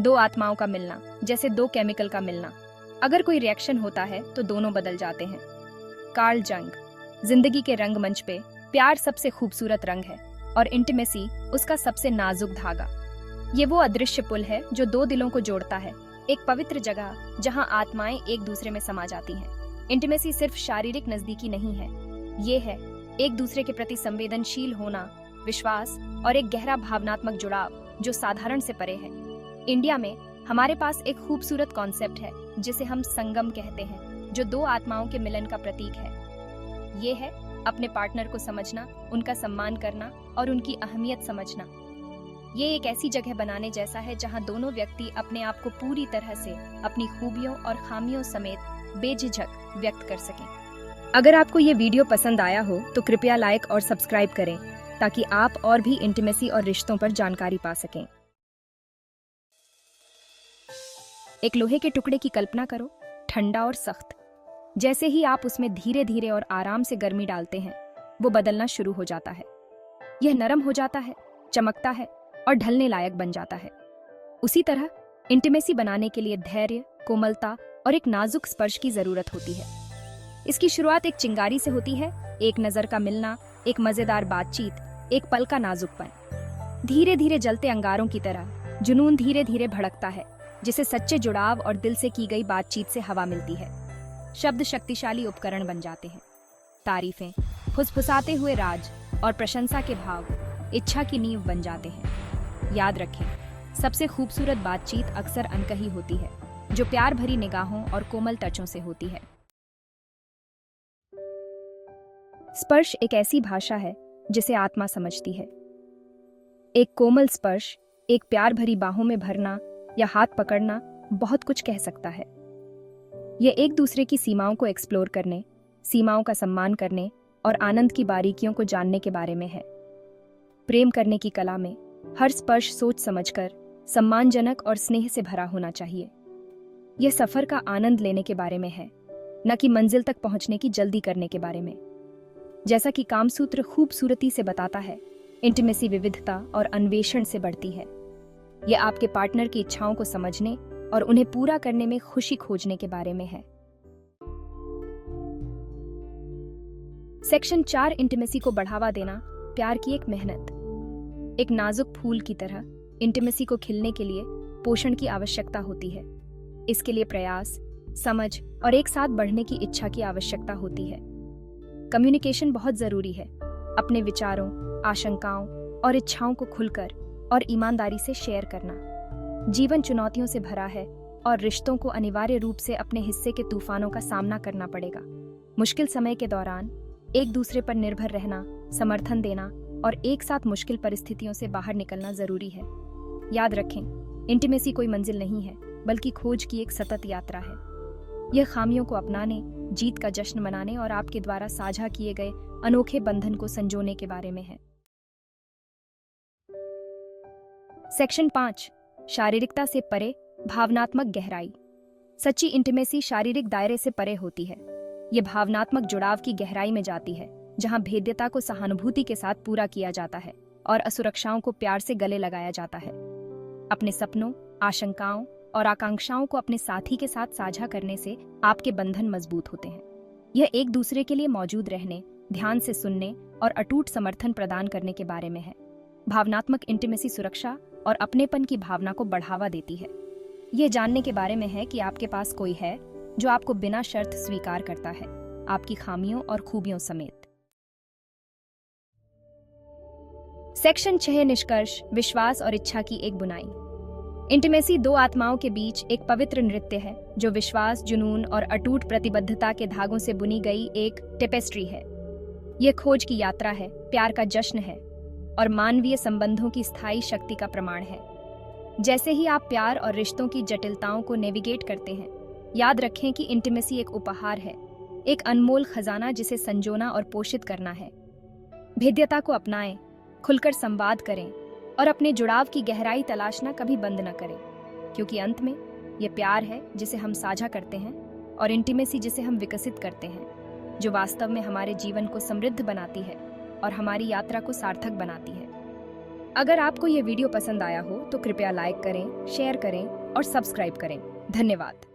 दो आत्माओं का मिलना, जैसे दो केमिकल का मिलना। अगर कोई रिएक्शन होता है तो दोनों बदल जाते हैं। कार्ल जंग। जिंदगी के रंगमंच पे प्यार सबसे खूबसूरत रंग है और इंटीमेसी उसका सबसे नाजुक धागा। ये वो अदृश्य पुल है जो दो दिलों को जोड़ता है, एक पवित्र जगह जहां आत्माएं एक दूसरे में समा जाती हैं। इंटीमेसी सिर्फ शारीरिक नजदीकी नहीं है, ये है एक दूसरे के प्रति संवेदनशील होना, विश्वास और एक गहरा भावनात्मक जुड़ाव जो साधारण से परे है। इंडिया में हमारे पास एक खूबसूरत कॉन्सेप्ट है जिसे हम संगम कहते हैं, जो दो आत्माओं के मिलन का प्रतीक है। ये है अपने पार्टनर को समझना, उनका सम्मान करना और उनकी अहमियत समझना। ये एक ऐसी जगह बनाने जैसा है जहां दोनों व्यक्ति अपने आप को पूरी तरह से अपनी खूबियों और खामियों समेत बेझिझक व्यक्त कर सकें। अगर आपको ये वीडियो पसंद आया हो तो कृपया लाइक और सब्सक्राइब करें ताकि आप और भी इंटीमेसी और रिश्तों पर जानकारी पा सकें। एक लोहे के टुकड़े की कल्पना करो, ठंडा और सख्त। जैसे ही आप उसमें धीरे धीरे और आराम से गर्मी डालते हैं, वो बदलना शुरू हो जाता है। यह नरम हो जाता है, चमकता है और ढलने लायक बन जाता है। उसी तरह इंटीमेसी बनाने के लिए धैर्य, कोमलता और एक नाजुक स्पर्श की जरूरत होती है। इसकी शुरुआत एक चिंगारी से होती है, एक नजर का मिलना, एक मजेदार बातचीत, एक पल का नाजुकपन। धीरे धीरे जलते अंगारों की तरह जुनून धीरे धीरे भड़कता है, जिसे सच्चे जुड़ाव और दिल से की गई बातचीत से हवा मिलती है। शब्द शक्तिशाली उपकरण बन जाते हैं। तारीफें, फुसफुसाते हुए राज और प्रशंसा के भाव इच्छा की नींव बन जाते हैं। याद रखें, सबसे खूबसूरत बातचीत अक्सर अनकही होती है, जो प्यार भरी निगाहों और कोमल टचों से होती है। स्पर्श एक ऐसी भाषा है जिसे आत्मा समझती है। एक कोमल स्पर्श, एक प्यार भरी बाहों में भरना या हाथ पकड़ना बहुत कुछ कह सकता है। यह एक दूसरे की सीमाओं को एक्सप्लोर करने, सीमाओं का सम्मान करने और आनंद की बारीकियों को जानने के बारे में है। प्रेम करने की कला में हर स्पर्श सोच समझकर, सम्मानजनक और स्नेह से भरा होना चाहिए। यह सफर का आनंद लेने के बारे में है, न कि मंजिल तक पहुंचने की जल्दी करने के बारे में। जैसा कि कामसूत्र खूबसूरती से बताता है, इंटीमेसी विविधता और अन्वेषण से बढ़ती है। यह आपके पार्टनर की इच्छाओं को समझने और उन्हें पूरा करने में खुशी खोजने के बारे में है। सेक्शन 4, इंटीमेसी को बढ़ावा देना, प्यार की एक मेहनत। एक नाजुक फूल की तरह इंटीमेसी को खिलने के लिए पोषण की आवश्यकता होती है। इसके लिए प्रयास, समझ और एक साथ बढ़ने की इच्छा की आवश्यकता होती है। कम्युनिकेशन बहुत जरूरी है। अपने विचारों, आशंकाओं और इच्छाओं को खुलकर और ईमानदारी से शेयर करना। जीवन चुनौतियों से भरा है और रिश्तों को अनिवार्य रूप से अपने हिस्से के तूफानों का सामना करना पड़ेगा। मुश्किल समय के दौरान एक दूसरे पर निर्भर रहना, समर्थन देना और एक साथ मुश्किल परिस्थितियों से बाहर निकलना जरूरी है। याद रखें, इंटीमेसी कोई मंजिल नहीं है, बल्कि खोज की एक सतत यात्रा है। यह खामियों को अपनाने, जीत का जश्न मनाने और आपके द्वारा साझा किए गए अनोखे बंधन को संजोने के बारे में है। सेक्शन 5, शारीरिकता से परे भावनात्मक गहराई। सच्ची इंटीमेसी शारीरिक दायरे से परे होती है। यह भावनात्मक जुड़ाव की गहराई में जाती है, जहां भेद्यता को सहानुभूति के साथ पूरा किया जाता है और असुरक्षाओं को प्यार से गले लगाया जाता है। अपने सपनों, आशंकाओं और आकांक्षाओं को अपने साथी के साथ साझा करने से आपके बंधन मजबूत होते हैं। यह एक दूसरे के लिए मौजूद रहने, ध्यान से सुनने और अटूट समर्थन प्रदान करने के बारे में है। भावनात्मक इंटीमेसी सुरक्षा और अपनेपन की भावना को बढ़ावा देती है। यह जानने के बारे में है कि आपके पास कोई है जो आपको बिना शर्त स्वीकार करता है, आपकी खामियों और खूबियों समेत। सेक्शन 6, निष्कर्ष, विश्वास और इच्छा की एक बुनाई। इंटीमेसी दो आत्माओं के बीच एक पवित्र नृत्य है जो विश्वास, जुनून और अटूट प्रतिबद्धता के धागों से बुनी गई एक टेपेस्ट्री है। यह खोज की यात्रा है, प्यार का जश्न है और मानवीय संबंधों की स्थायी शक्ति का प्रमाण है। जैसे ही आप प्यार और रिश्तों की जटिलताओं को नेविगेट करते हैं, याद रखें कि इंटीमेसी एक उपहार है, एक अनमोल खजाना जिसे संजोना और पोषित करना है। भेद्यता को अपनाएं, खुलकर संवाद करें और अपने जुड़ाव की गहराई तलाशना कभी बंद न करें, क्योंकि अंत में ये प्यार है जिसे हम साझा करते हैं और इंटीमेसी जिसे हम विकसित करते हैं, जो वास्तव में हमारे जीवन को समृद्ध बनाती है और हमारी यात्रा को सार्थक बनाती है। अगर आपको ये वीडियो पसंद आया हो तो कृपया लाइक करें, शेयर करें और सब्सक्राइब करें। धन्यवाद।